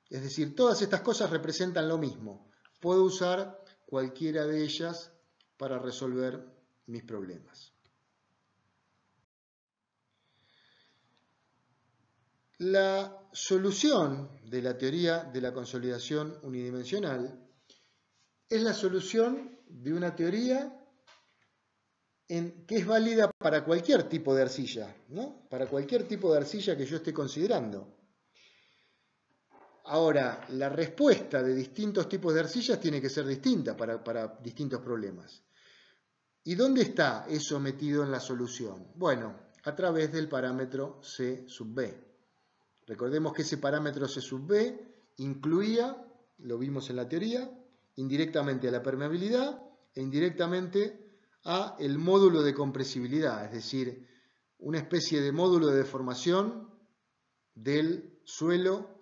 Es decir, todas estas cosas representan lo mismo. Puedo usar cualquiera de ellas para resolver mis problemas. La solución de la teoría de la consolidación unidimensional es la solución de una teoría que es válida para cualquier tipo de arcilla, ¿no? Para cualquier tipo de arcilla que yo esté considerando. Ahora, la respuesta de distintos tipos de arcillas tiene que ser distinta para distintos problemas. ¿Y dónde está eso metido en la solución? Bueno, a través del parámetro C sub B. Recordemos que ese parámetro C sub B incluía, lo vimos en la teoría, indirectamente a la permeabilidad e indirectamente a el módulo de compresibilidad, es decir, una especie de módulo de deformación del suelo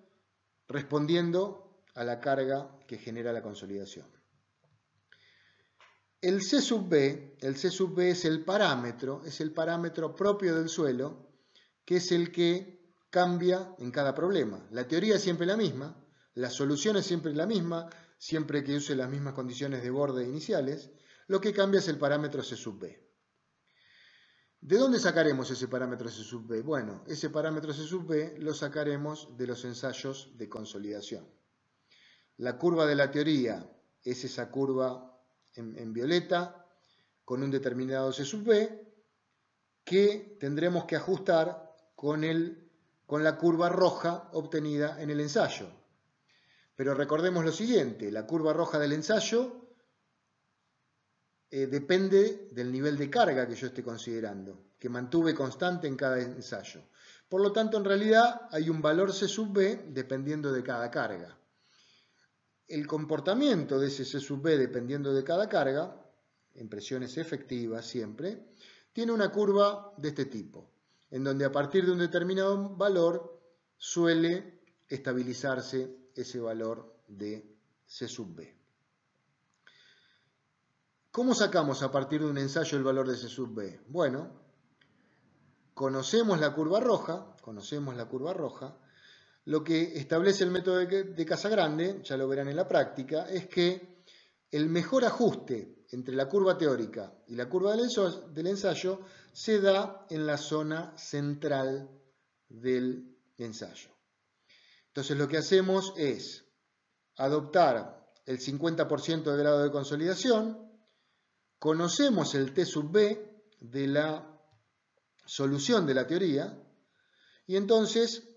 respondiendo a la carga que genera la consolidación. El C sub B es el parámetro propio del suelo, que es el que cambia en cada problema. La teoría es siempre la misma, la solución es siempre la misma, siempre que use las mismas condiciones de borde iniciales, lo que cambia es el parámetro C sub B. ¿De dónde sacaremos ese parámetro C sub B? Bueno, ese parámetro C sub B lo sacaremos de los ensayos de consolidación. La curva de la teoría es esa curva en violeta con un determinado C sub B que tendremos que ajustar con la curva roja obtenida en el ensayo. Pero recordemos lo siguiente, la curva roja del ensayo depende del nivel de carga que yo esté considerando, que mantuve constante en cada ensayo. Por lo tanto, en realidad hay un valor C sub B dependiendo de cada carga. El comportamiento de ese C sub B dependiendo de cada carga, en presiones efectivas siempre, tiene una curva de este tipo, en donde a partir de un determinado valor suele estabilizarse ese valor de C sub B. ¿Cómo sacamos a partir de un ensayo el valor de C sub B? Bueno, conocemos la curva roja, lo que establece el método de Casagrande, ya lo verán en la práctica, es que el mejor ajuste entre la curva teórica y la curva del ensayo se da en la zona central del ensayo. Entonces lo que hacemos es adoptar el 50% de grado de consolidación, conocemos el T sub B de la solución de la teoría y entonces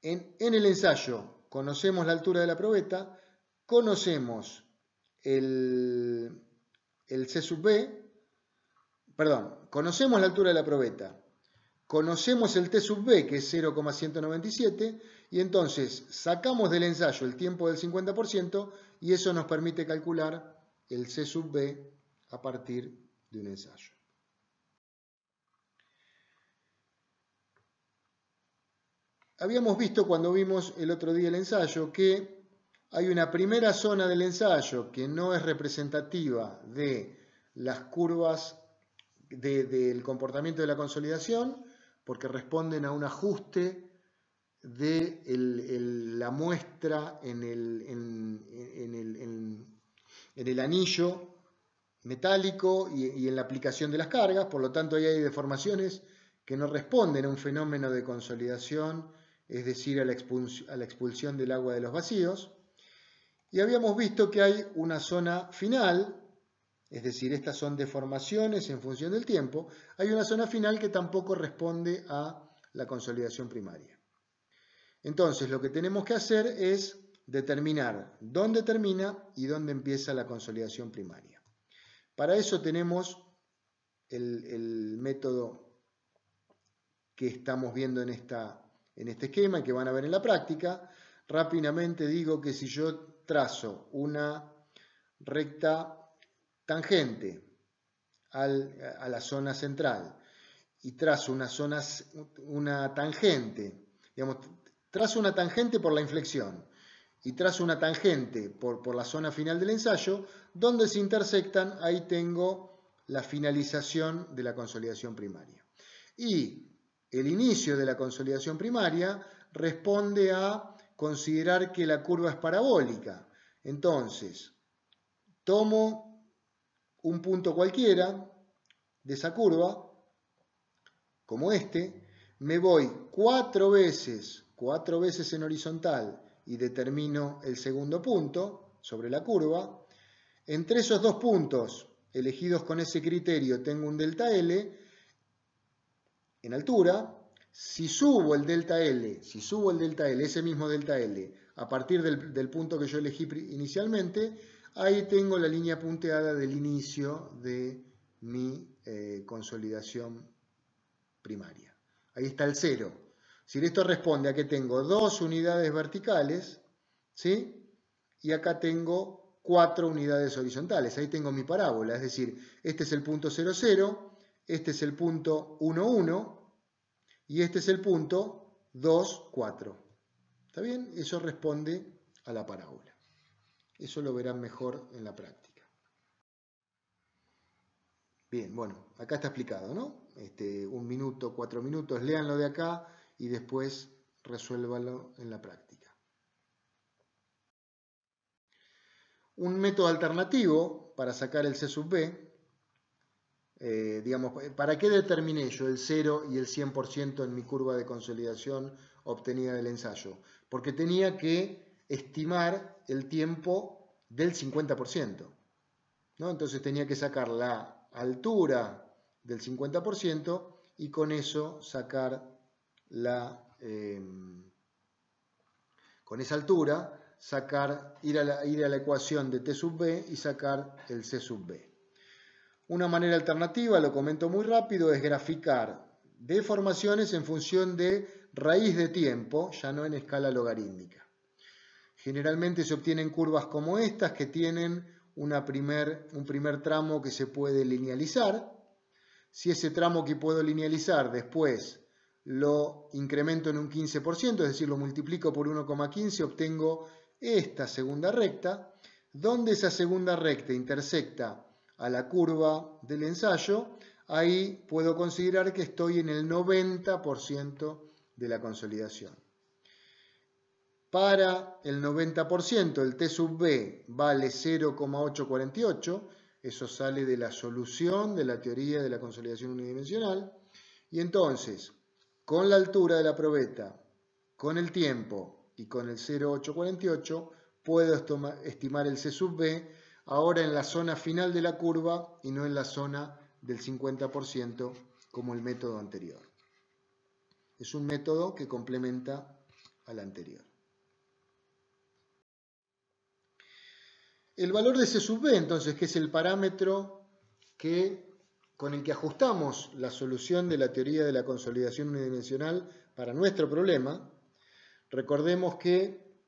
en el ensayo conocemos la altura de la probeta, conocemos el C sub B, conocemos la altura de la probeta, conocemos el T sub B que es 0,197 y entonces sacamos del ensayo el tiempo del 50% y eso nos permite calcular el C sub B a partir de un ensayo. Habíamos visto cuando vimos el otro día el ensayo que hay una primera zona del ensayo que no es representativa de las curvas del comportamiento de la consolidación porque responden a un ajuste de la muestra en el anillo metálico y en la aplicación de las cargas, por lo tanto ahí hay deformaciones que no responden a un fenómeno de consolidación, es decir, a la expulsión del agua de los vacíos. Y habíamos visto que hay una zona final, es decir, estas son deformaciones en función del tiempo, hay una zona final que tampoco responde a la consolidación primaria. Entonces, lo que tenemos que hacer es determinar dónde termina y dónde empieza la consolidación primaria. Para eso tenemos el método que estamos viendo en este esquema y que van a ver en la práctica. Rápidamente digo que si yo trazo una recta tangente a la zona central y trazo una tangente, digamos, trazo una tangente por la inflexión y trazo una tangente por la zona final del ensayo, donde se intersectan, ahí tengo la finalización de la consolidación primaria. Y el inicio de la consolidación primaria responde a considerar que la curva es parabólica. Entonces, tomo un punto cualquiera de esa curva, como este, me voy cuatro veces en horizontal y determino el segundo punto sobre la curva. Entre esos dos puntos elegidos con ese criterio tengo un delta L en altura. Si subo el delta L, ese mismo delta L, a partir del punto que yo elegí inicialmente, ahí tengo la línea punteada del inicio de mi consolidación primaria. Ahí está el 0. Si esto responde a que tengo 2 unidades verticales, ¿sí? Y acá tengo 4 unidades horizontales. Ahí tengo mi parábola, es decir, este es el punto 0, 0, este es el punto 1, 1, y este es el punto 2, 4. ¿Está bien? Eso responde a la parábola. Eso lo verán mejor en la práctica. Bien, bueno, acá está explicado, ¿no? 1 minuto, 4 minutos, léanlo de acá y después resuélvanlo en la práctica. Un método alternativo para sacar el C sub B, digamos, ¿para qué determiné yo el 0 y el 100% en mi curva de consolidación obtenida del ensayo? Porque tenía que estimar el tiempo del 50%, ¿no? Entonces tenía que sacar la altura del 50% y con eso sacar con esa altura ir a la ecuación de T sub B y sacar el C sub B. Una manera alternativa, lo comento muy rápido, es graficar deformaciones en función de raíz de tiempo, ya no en escala logarítmica. Generalmente se obtienen curvas como estas que tienen un primer tramo que se puede linealizar. Si ese tramo que puedo linealizar después lo incremento en un 15%, es decir, lo multiplico por 1,15, obtengo esta segunda recta, donde esa segunda recta intersecta a la curva del ensayo. Ahí puedo considerar que estoy en el 90% de la consolidación. Para el 90% el T sub B vale 0,848, eso sale de la solución de la teoría de la consolidación unidimensional, y entonces, con la altura de la probeta, con el tiempo y con el 0,848, puedo estimar el C sub B ahora en la zona final de la curva y no en la zona del 50% como el método anterior. Es un método que complementa al anterior. El valor de C sub B, entonces, que es el parámetro con el que ajustamos la solución de la teoría de la consolidación unidimensional para nuestro problema. Recordemos que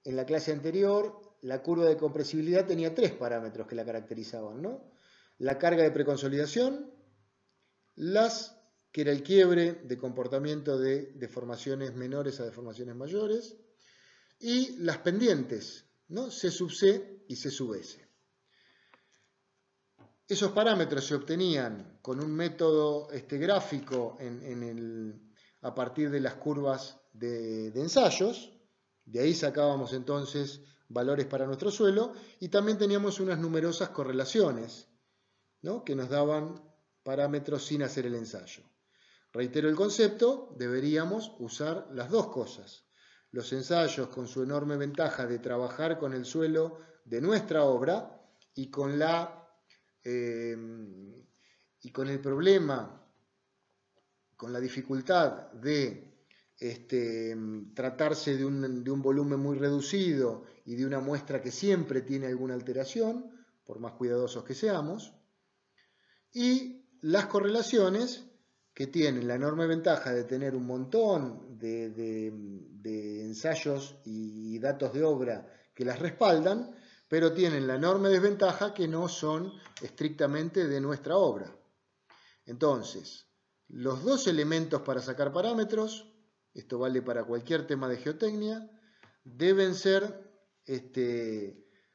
en la clase anterior la curva de compresibilidad tenía 3 parámetros que la caracterizaban, ¿no? La carga de preconsolidación, que era el quiebre de comportamiento de deformaciones menores a deformaciones mayores, y las pendientes, ¿no? C sub C y C sub S. Esos parámetros se obtenían con un método gráfico a partir de las curvas de ensayos. De ahí sacábamos entonces valores para nuestro suelo y también teníamos unas numerosas correlaciones, ¿no? Que nos daban parámetros sin hacer el ensayo. Reitero el concepto, deberíamos usar las dos cosas. Los ensayos con su enorme ventaja de trabajar con el suelo de nuestra obra y con el problema, con la dificultad de tratarse de un volumen muy reducido y de una muestra que siempre tiene alguna alteración, por más cuidadosos que seamos, y las correlaciones que tienen la enorme ventaja de tener un montón de ensayos y datos de obra que las respaldan, pero tienen la enorme desventaja que no son estrictamente de nuestra obra. Entonces, los dos elementos para sacar parámetros, esto vale para cualquier tema de geotecnia, deben ser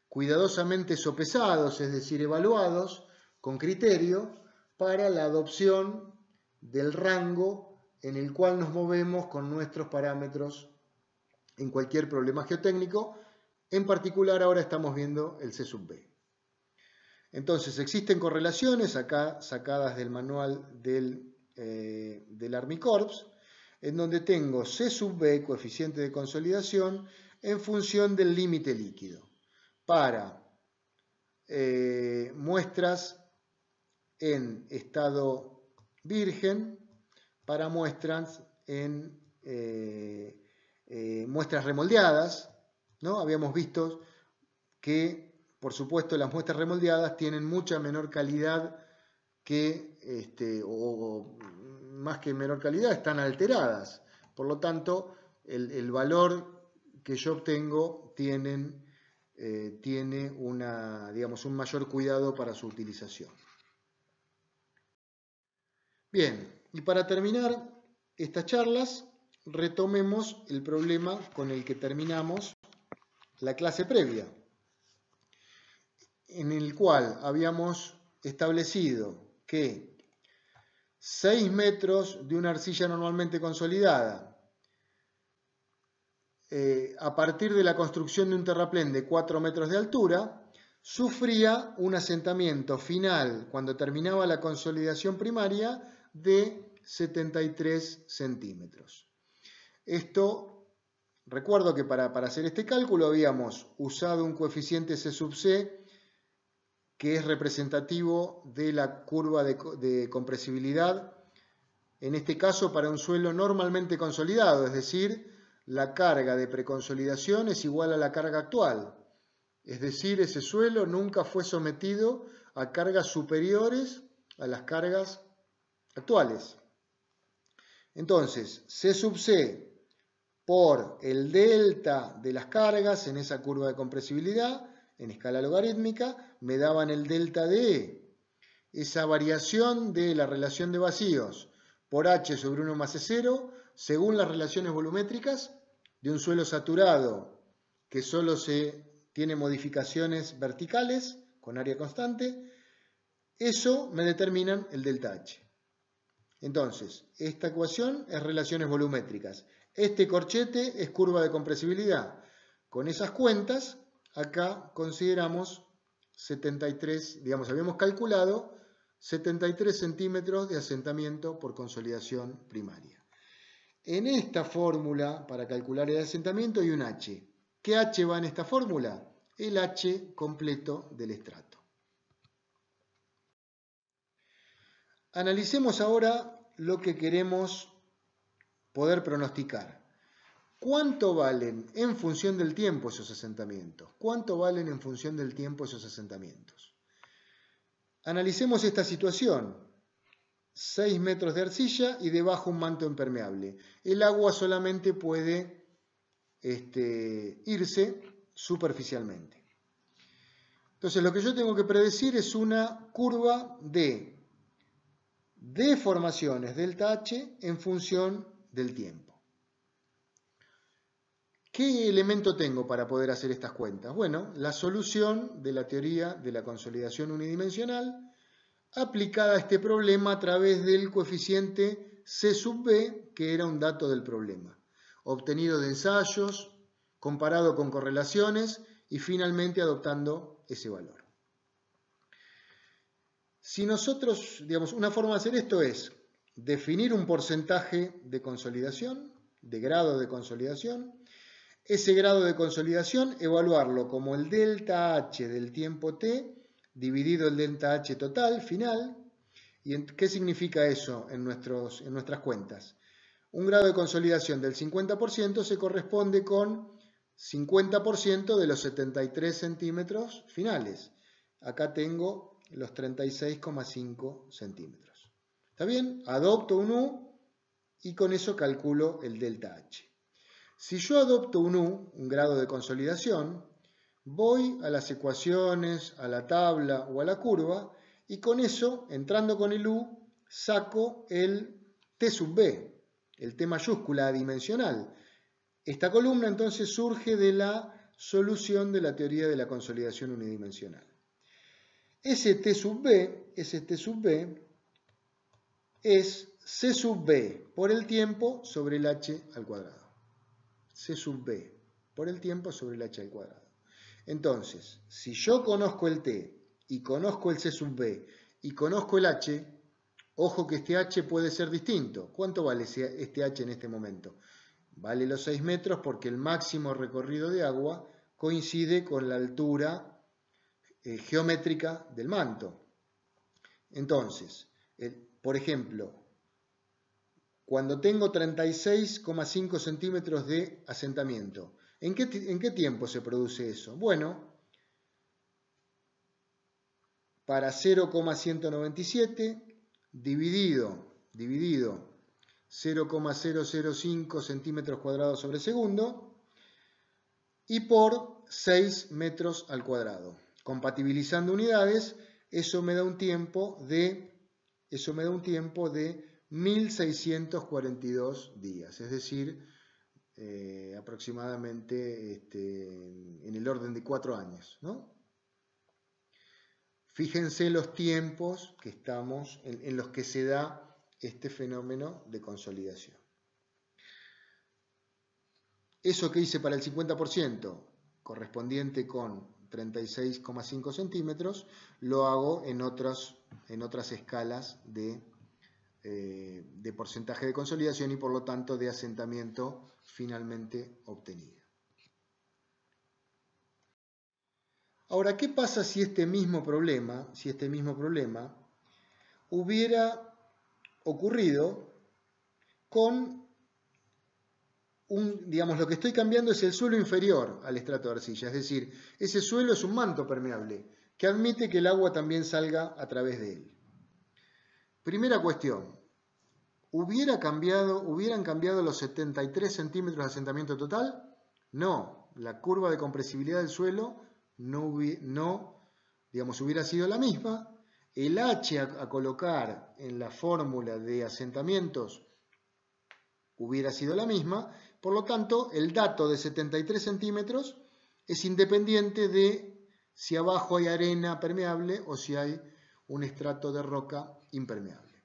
cuidadosamente sopesados, es decir, evaluados con criterio para la adopción del rango en el cual nos movemos con nuestros parámetros en cualquier problema geotécnico. En particular, ahora estamos viendo el C sub B. Entonces, existen correlaciones acá sacadas del manual del Army Corps, en donde tengo C sub B, coeficiente de consolidación, en función del límite líquido. Para muestras en estado virgen para muestras en muestras remoldeadas, ¿no? Habíamos visto que, por supuesto, las muestras remoldeadas tienen mucha menor calidad que, o más que menor calidad, están alteradas. Por lo tanto, el valor que yo obtengo tiene digamos, un mayor cuidado para su utilización. Bien, y para terminar estas charlas, retomemos el problema con el que terminamos la clase previa, en el cual habíamos establecido que 6 metros de una arcilla normalmente consolidada, a partir de la construcción de un terraplén de 4 metros de altura, sufría un asentamiento final, cuando terminaba la consolidación primaria, de 73 centímetros. Esto, recuerdo que para hacer este cálculo habíamos usado un coeficiente C sub C, que es representativo de la curva de compresibilidad, en este caso para un suelo normalmente consolidado, es decir, la carga de preconsolidación es igual a la carga actual. Es decir, ese suelo nunca fue sometido a cargas superiores a las cargas actuales. Entonces, C sub C por el delta de las cargas en esa curva de compresibilidad, en escala logarítmica, me daban el delta de E. Esa variación de la relación de vacíos por H sobre 1 más E0, según las relaciones volumétricas de un suelo saturado que solo tiene modificaciones verticales con área constante, eso me determinan el delta H. Entonces, esta ecuación es relaciones volumétricas. Este corchete es curva de compresibilidad. Con esas cuentas, acá consideramos 73, digamos, habíamos calculado 73 centímetros de asentamiento por consolidación primaria. En esta fórmula, para calcular el asentamiento, hay un H. ¿Qué H va en esta fórmula? El H completo del estrato. Analicemos ahora lo que queremos poder pronosticar. ¿Cuánto valen en función del tiempo esos asentamientos? ¿Cuánto valen en función del tiempo esos asentamientos? Analicemos esta situación. 6 metros de arcilla y debajo un manto impermeable. El agua solamente puede irse superficialmente. Entonces, lo que yo tengo que predecir es una curva de deformaciones delta H en función del tiempo. ¿Qué elemento tengo para poder hacer estas cuentas? Bueno, la solución de la teoría de la consolidación unidimensional aplicada a este problema a través del coeficiente C sub B, que era un dato del problema, obtenido de ensayos, comparado con correlaciones y finalmente adoptando ese valor. Si nosotros, digamos, una forma de hacer esto es definir un porcentaje de consolidación, de grado de consolidación, ese grado de consolidación evaluarlo como el delta H del tiempo t dividido el delta H total final. ¿Y qué significa eso en nuestras cuentas? Un grado de consolidación del 50% se corresponde con 50% de los 73 centímetros finales. Acá tengo los 36,5 centímetros. ¿Está bien? Adopto un U y con eso calculo el delta H. Si yo adopto un U, un grado de consolidación, voy a las ecuaciones, a la tabla o a la curva y con eso, entrando con el U, saco el T sub B, el T mayúscula adimensional. Esta columna entonces surge de la solución de la teoría de la consolidación unidimensional. Ese T sub B es C sub B por el tiempo sobre el H al cuadrado. C sub B por el tiempo sobre el H al cuadrado. Entonces, si yo conozco el T y conozco el C sub B y conozco el H, ojo que este H puede ser distinto. ¿Cuánto vale este H en este momento? Vale los 6 metros porque el máximo recorrido de agua coincide con la altura geométrica del manto. Entonces, por ejemplo, cuando tengo 36,5 centímetros de asentamiento, ¿en qué tiempo se produce eso? Bueno, para 0,197 dividido 0,005 centímetros cuadrados sobre segundo y por 6 metros al cuadrado. Compatibilizando unidades, eso me da un tiempo de 1642 días, es decir, aproximadamente en el orden de 4 años, ¿no? Fíjense los tiempos que estamos en los que se da este fenómeno de consolidación. Eso que hice para el 50%, correspondiente con 36,5 centímetros, lo hago en otras escalas de porcentaje de consolidación y por lo tanto de asentamiento finalmente obtenido. Ahora, ¿qué pasa si este mismo problema hubiera ocurrido con digamos, lo que estoy cambiando es el suelo inferior al estrato de arcilla, es decir, ese suelo es un manto permeable que admite que el agua también salga a través de él. Primera cuestión, ¿hubieran cambiado los 73 centímetros de asentamiento total? No, la curva de compresibilidad del suelo hubiera sido la misma. El H a colocar en la fórmula de asentamientos hubiera sido la misma. Por lo tanto, el dato de 73 centímetros es independiente de si abajo hay arena permeable o si hay un estrato de roca impermeable.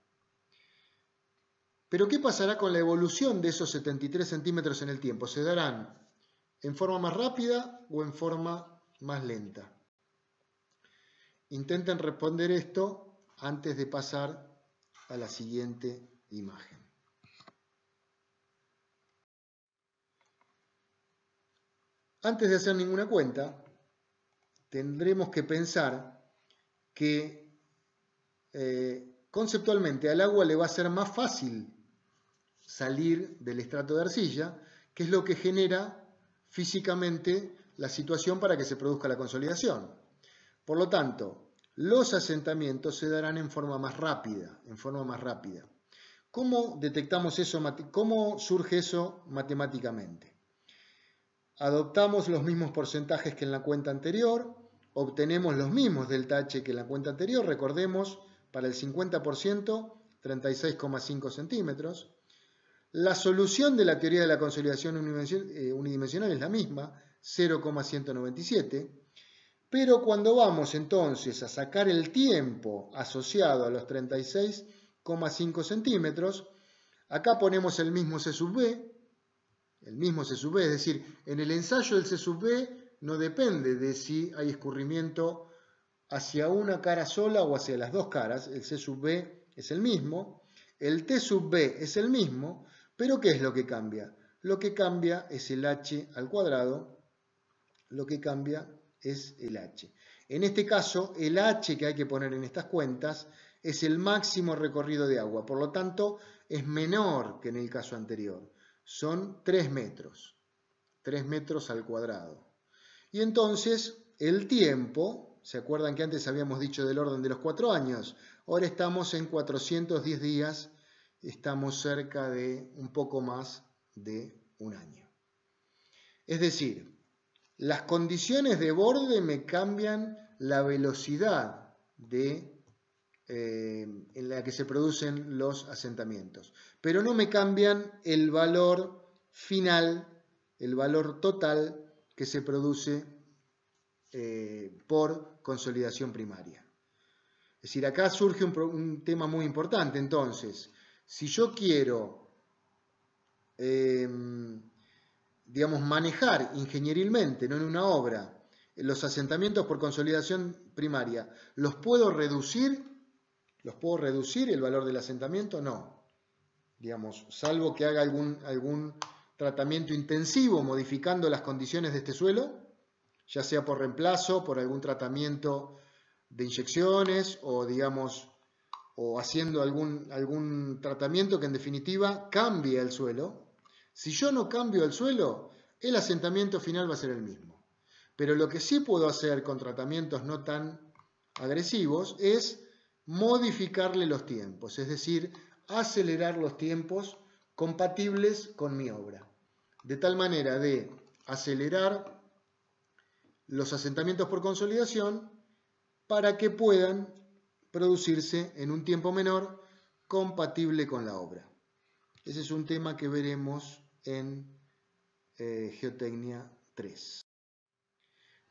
Pero ¿qué pasará con la evolución de esos 73 centímetros en el tiempo? ¿Se darán en forma más rápida o en forma más lenta? Intenten responder esto antes de pasar a la siguiente imagen. Antes de hacer ninguna cuenta, tendremos que pensar que conceptualmente al agua le va a ser más fácil salir del estrato de arcilla, que es lo que genera físicamente la situación para que se produzca la consolidación. Por lo tanto, los asentamientos se darán en forma más rápida, ¿Cómo detectamos eso? ¿Cómo surge eso matemáticamente? Adoptamos los mismos porcentajes que en la cuenta anterior, obtenemos los mismos delta H que en la cuenta anterior, recordemos, para el 50%, 36,5 centímetros. La solución de la teoría de la consolidación unidimensional es la misma, 0,197, pero cuando vamos entonces a sacar el tiempo asociado a los 36,5 centímetros, acá ponemos el mismo C sub B, es decir, en el ensayo del C sub B no depende de si hay escurrimiento hacia una cara sola o hacia las dos caras, el C sub B es el mismo, el T sub B es el mismo, pero ¿qué es lo que cambia? Lo que cambia es el H al cuadrado, En este caso, el H que hay que poner en estas cuentas es el máximo recorrido de agua, por lo tanto es menor que en el caso anterior. Son 3 metros al cuadrado. Y entonces el tiempo, ¿se acuerdan que antes habíamos dicho del orden de los 4 años? Ahora estamos en 410 días, estamos cerca de un poco más de un año. Es decir, las condiciones de borde me cambian la velocidad en la que se producen los asentamientos, pero no me cambian el valor final, el valor total que se produce por consolidación primaria. Es decir, acá surge un tema muy importante. Entonces, si yo quiero, manejar ingenierilmente, no en una obra, los asentamientos por consolidación primaria, ¿los puedo reducir? ¿Los puedo reducir el valor del asentamiento? No. Salvo que haga algún tratamiento intensivo modificando las condiciones de este suelo, ya sea por reemplazo, por algún tratamiento de inyecciones o digamos, o haciendo algún tratamiento que en definitiva cambie el suelo. Si yo no cambio el suelo, el asentamiento final va a ser el mismo. Pero lo que sí puedo hacer con tratamientos no tan agresivos es modificarle los tiempos, es decir, acelerar los tiempos compatibles con mi obra, de tal manera de acelerar los asentamientos por consolidación para que puedan producirse en un tiempo menor compatible con la obra. Ese es un tema que veremos en Geotecnia 3.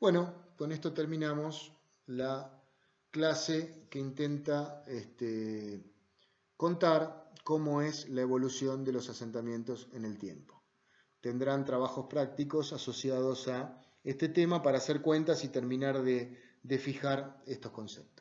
Bueno, con esto terminamos la clase que intenta contar cómo es la evolución de los asentamientos en el tiempo. Tendrán trabajos prácticos asociados a este tema para hacer cuentas y terminar de fijar estos conceptos.